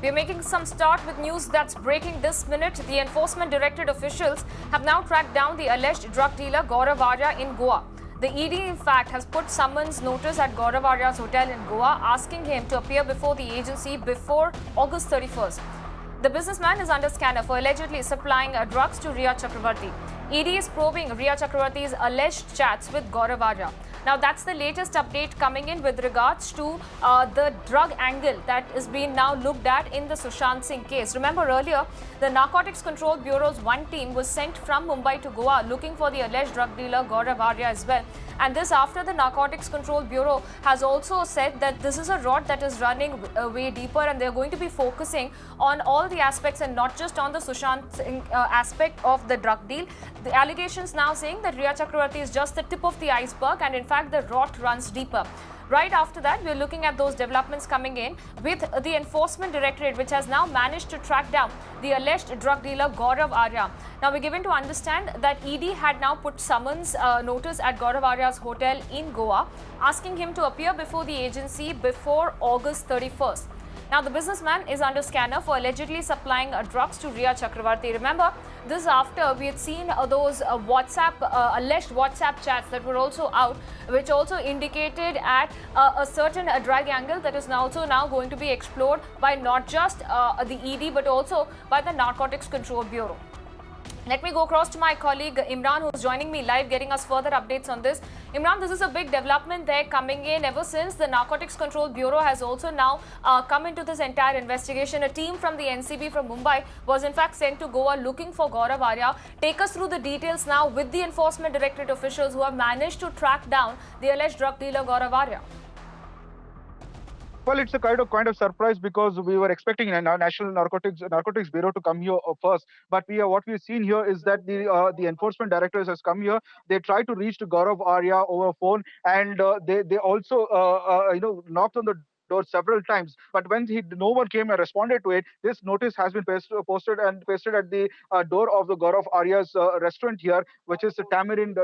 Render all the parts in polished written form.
We're making some start with news that's breaking this minute. The Enforcement Directorate officials have now tracked down the alleged drug dealer Gaurav Arya in Goa. The ED, in fact, has put summons notice at Gaurav Arya's hotel in Goa, asking him to appear before the agency before August 31st. The businessman is under scanner for allegedly supplying drugs to Riya Chakravarti. ED is probing Riya Chakravarti's alleged chats with Gaurav Arya. Now, that's the latest update coming in with regards to the drug angle that is being now looked at in the Sushant Singh case. Remember earlier, the Narcotics Control Bureau's one team was sent from Mumbai to Goa looking for the alleged drug dealer Gaurav Arya as well. And this after the Narcotics Control Bureau has also said that this is a rod that is running way deeper, and they're going to be focusing on all the aspects and not just on the Sushant Singh aspect of the drug deal. The allegations now saying that Riya Chakravarti is just the tip of the iceberg, and in fact the rot runs deeper. Right after that, we're looking at those developments coming in with the Enforcement Directorate, which has now managed to track down the alleged drug dealer Gaurav Arya. Now, we're given to understand that ED had now put summons notice at Gaurav Arya's hotel in Goa, asking him to appear before the agency before August 31st. Now, the businessman is under scanner for allegedly supplying drugs to Riya Chakravarti. Remember, this after we had seen those alleged WhatsApp chats that were also out, which also indicated at a certain drug angle that is also now going to be explored by not just the ED but also by the Narcotics Control Bureau. Let me go across to my colleague Imran, who's joining me live, getting us further updates on this. Imran, this is a big development there coming in ever since the Narcotics Control Bureau has also now come into this entire investigation. A team from the NCB from Mumbai was in fact sent to Goa looking for Gaurav Arya. Take us through the details now with the Enforcement Directorate officials who have managed to track down the alleged drug dealer Gaurav Arya. Well, it's a kind of surprise because we were expecting a National Narcotics Bureau to come here first. But what we've seen here is that the enforcement directors has come here. They tried to reach to Gaurav Arya over phone, and they also knocked on the door several times. But when no one came and responded to it, this notice has been posted at the door of the Gaurav Arya's restaurant here, which is the Tamarind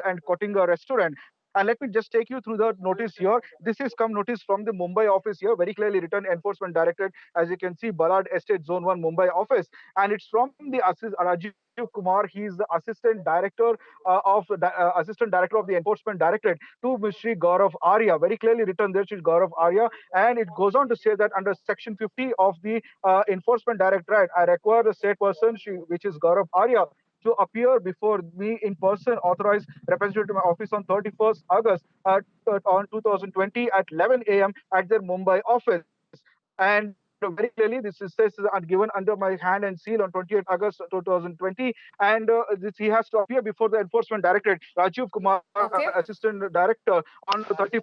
and Kotinga restaurant. And let me just take you through the notice here. This is come notice from the Mumbai office here, very clearly written Enforcement Directorate. As you can see, Ballard Estate Zone 1 Mumbai office. And it's from the Rajiv Kumar. He is the Assistant Director of the Enforcement Directorate to Mr. Gaurav Arya. Very clearly written there, Mr. Gaurav Arya. And it goes on to say that under Section 50 of the Enforcement Directorate, I require the state person, which is Gaurav Arya, to appear before me in person, authorized representative to my office on 31st August on 2020 at 11 a.m. at their Mumbai office. And very clearly, this is given under my hand and seal on 28th August 2020. And he has to appear before the Enforcement Directorate, Rajiv Kumar, Assistant Director, on the 31st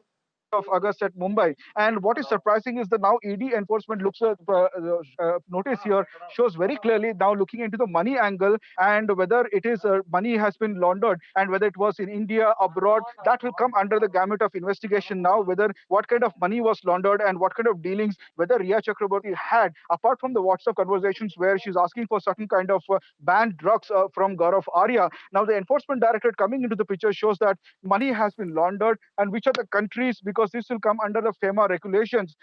of August at Mumbai. And what is surprising is that now ED enforcement looks at notice here shows very clearly now looking into the money angle and whether it is money has been laundered and whether it was in India, abroad. That will come under the gamut of investigation now, whether what kind of money was laundered and what kind of dealings whether Riya Chakravarti had, apart from the WhatsApp conversations where she's asking for certain kind of banned drugs from Gaurav Arya. Now the Enforcement Directorate coming into the picture shows that money has been laundered, and which are the countries, because this will come under the FEMA regulations,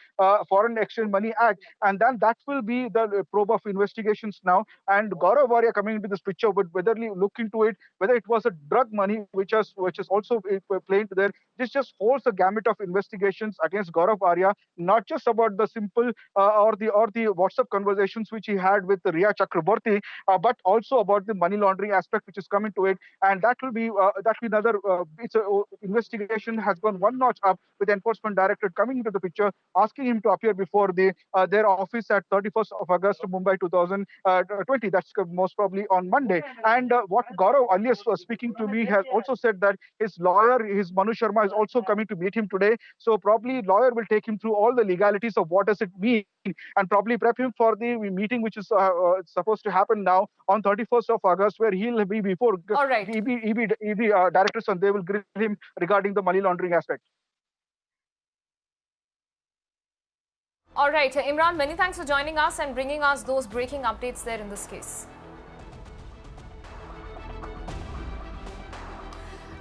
Foreign Exchange Money Act, and then that will be the probe of investigations now. And Gaurav Arya coming into this picture would whether look into it, whether it was a drug money which is also playing there. This just holds the gamut of investigations against Gaurav Arya, not just about the simple or the WhatsApp conversations which he had with Riya Chakraborty, but also about the money laundering aspect which is coming to it. And that will be another. Investigation has gone one notch up with Enforcement Directorate coming into the picture, asking him to appear before their office at 31st of August, Mumbai 2020. That's most probably on Monday. And what Gaurav earlier was speaking to me has also said that his lawyer, his Manu Sharma, is also coming to meet him today. So probably lawyer will take him through all the legalities of what does it mean and probably prep him for the meeting which is supposed to happen now on 31st of August, where he'll be before EB directors, and they will grill him regarding the money laundering aspect. All right, Imran, many thanks for joining us and bringing us those breaking updates there in this case.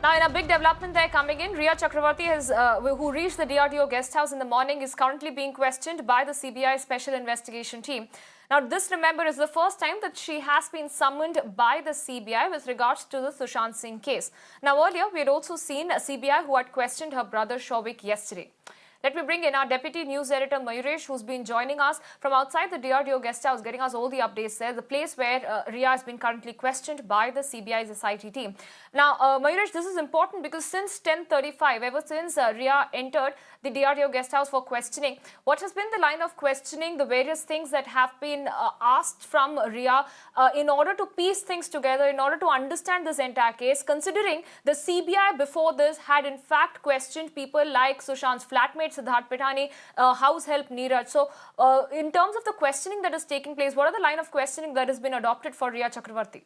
Now, in a big development there coming in, Riya Chakravarti, who reached the DRDO guest house in the morning, is currently being questioned by the CBI Special Investigation Team. Now, this, remember, is the first time that she has been summoned by the CBI with regards to the Sushant Singh case. Now, earlier, we had also seen a CBI who had questioned her brother Shouvik yesterday. Let me bring in our Deputy News Editor Mayuresh, who's been joining us from outside the DRDO guest house, getting us all the updates there, the place where Riya has been currently questioned by the CBI's SIT team. Now, Mayuresh, this is important because since 10:35, ever since Riya entered the DRDO guest house for questioning, what has been the line of questioning, the various things that have been asked from Riya in order to piece things together, in order to understand this entire case, considering the CBI before this had in fact questioned people like Sushant's flatmate, Siddharth Pithani, house help Neeraj. So, in terms of the questioning that is taking place, what are the line of questioning that has been adopted for Riya Chakravarti?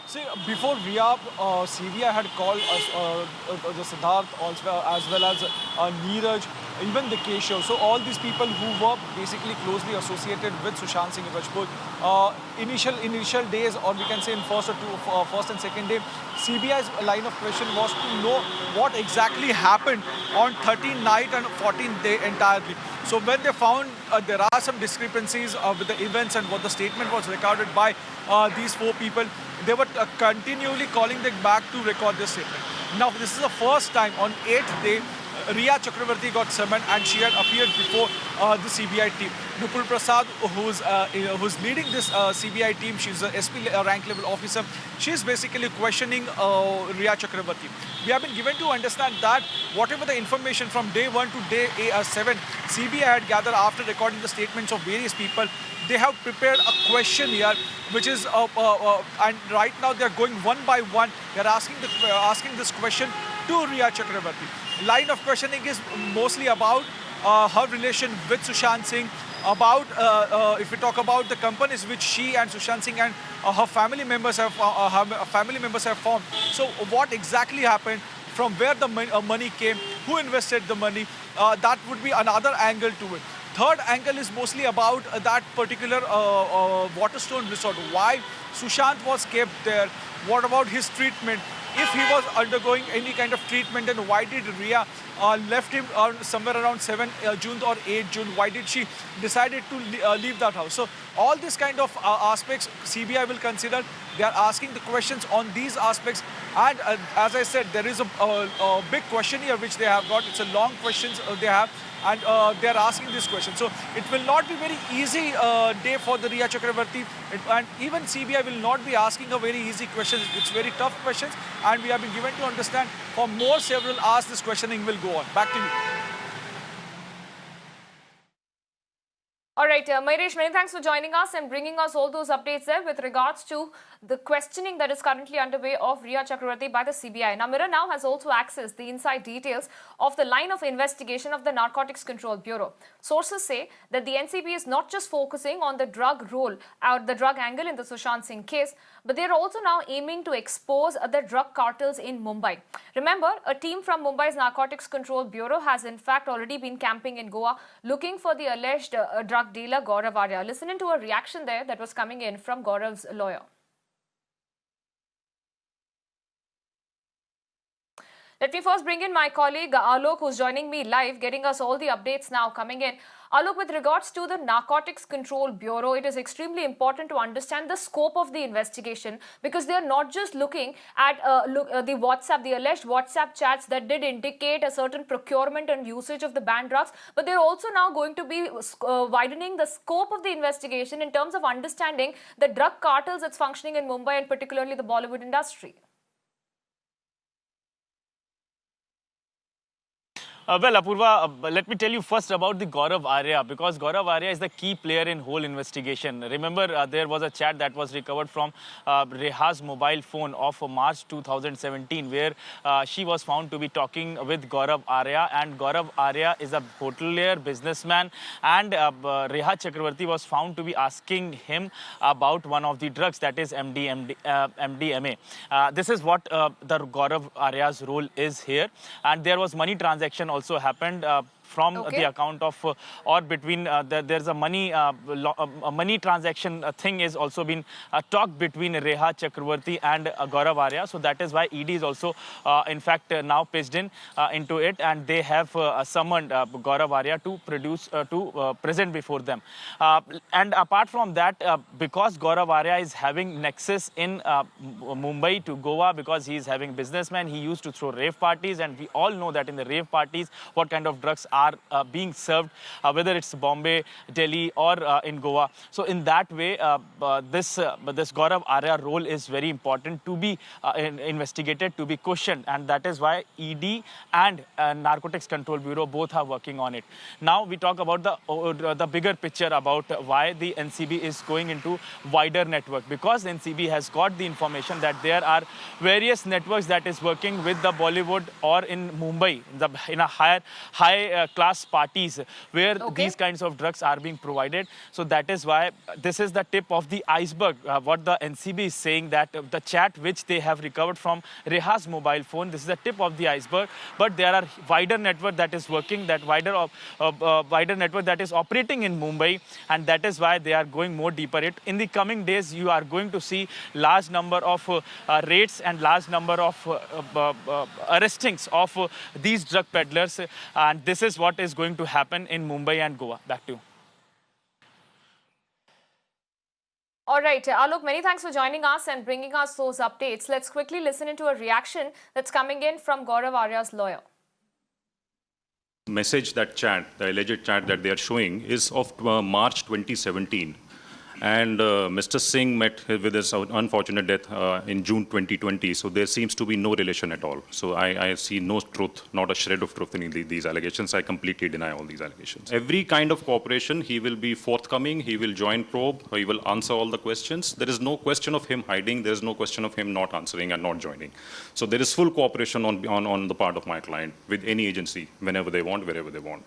See, before Riya, CBI had called the Siddharth also, as well as Neeraj, even the Keshav. So all these people who were basically closely associated with Sushant Singh Rajput, initial days, or we can say in first and second day, CBI's line of question was to know what exactly happened on 13th night and 14th day entirely. So when they found there are some discrepancies with the events and what the statement was recorded by these four people, they were continually calling them back to record this statement. Now, this is the first time on 8th day, Riya Chakravarti got summoned and she had appeared before the CBI team. Nupur Prasad, who's leading this CBI team, she's a SP rank level officer. She's basically questioning Riya Chakravarti. We have been given to understand that whatever the information from day 1 to day 7, CBI had gathered after recording the statements of various people, they have prepared a question here, which is, and right now they're going one by one. They're asking this question to Riya Chakravarti. Line of questioning is mostly about her relation with Sushant Singh, about if we talk about the companies which she and Sushant Singh and her family members have formed. So what exactly happened, from where the money came, who invested the money, that would be another angle to it. Third angle is mostly about that particular Waterstone resort. Why Sushant was kept there? What about his treatment? If he was undergoing any kind of treatment, then why did Riya left him somewhere around 7 June or 8 June? Why did she decided to leave that house? So all these kind of aspects CBI will consider. They are asking the questions on these aspects. And as I said, there is a big question here which they have got. It's a long questions they have. And they are asking this question. So it will not be very easy day for the Riya Chakravarti. And even CBI will not be asking a very easy questions. It's very tough questions. And we have been given to understand for more several hours this questioning will go on. Back to you. All right, Mayuresh, many thanks for joining us and bringing us all those updates there with regards to the questioning that is currently underway of Riya Chakravarti by the CBI. Now, Mirror now has also accessed the inside details of the line of investigation of the Narcotics Control Bureau. Sources say that the NCB is not just focusing on the drug role or the drug angle in the Sushant Singh case, but they are also now aiming to expose the drug cartels in Mumbai. Remember, a team from Mumbai's Narcotics Control Bureau has in fact already been camping in Goa looking for the alleged drug dealer Gaurav Arya. Listen to a reaction there that was coming in from Gaurav's lawyer. Let me first bring in my colleague Alok, who's joining me live, getting us all the updates now coming in. Alok, with regards to the Narcotics Control Bureau, it is extremely important to understand the scope of the investigation, because they are not just looking at the alleged WhatsApp chats that did indicate a certain procurement and usage of the banned drugs, but they're also now going to be widening the scope of the investigation in terms of understanding the drug cartels that's functioning in Mumbai and particularly the Bollywood industry. Well, Apurva, let me tell you first about the Gaurav Arya, because Gaurav Arya is the key player in whole investigation. Remember, there was a chat that was recovered from Reha's mobile phone of March 2017, where she was found to be talking with Gaurav Arya, and Gaurav Arya is a hotelier, businessman, and Reha Chakravarti was found to be asking him about one of the drugs, that is MDMA. This is what the Gaurav Arya's role is here, and there was money transaction also happened from Okay. the account of or between there's a money transaction thing is also been talked between Reha Chakravarti and Gaurav Arya. So that is why ED is also in fact now pitched in into it, and they have summoned Gaurav Arya to present before them. And apart from that, because Gaurav Arya is having nexus in Mumbai to Goa, because he is having businessman, he used to throw rave parties, and we all know that in the rave parties what kind of drugs are being served, whether it's Bombay, Delhi or in Goa. So in that way, this Gaurav Arya role is very important to be investigated, to be questioned, and that is why ED and Narcotics Control Bureau both are working on it. Now we talk about the bigger picture about why the NCB is going into wider network, because NCB has got the information that there are various networks that is working with the Bollywood or in Mumbai in a high class parties where these kinds of drugs are being provided. So that is why this is the tip of the iceberg. What the NCB is saying, that the chat which they have recovered from Reha's mobile phone, this is the tip of the iceberg. But there are wider network that is working, that wider network that is operating in Mumbai, and that is why they are going more deeper. In the coming days, you are going to see large number of raids and large number of arrestings of these drug peddlers, and this is what is going to happen in Mumbai and Goa. Back to you. All right, Alok, many thanks for joining us and bringing us those updates. Let's quickly listen into a reaction that's coming in from Gaurav Arya's lawyer. Message, that chat, the alleged chat that they are showing, is of March 2017. And Mr. Singh met with his unfortunate death in June 2020. So there seems to be no relation at all. So I see no truth, not a shred of truth in these allegations. I completely deny all these allegations. Every kind of cooperation, he will be forthcoming. He will join probe. He will answer all the questions. There is no question of him hiding. There is no question of him not answering and not joining. So there is full cooperation on the part of my client with any agency, whenever they want, wherever they want.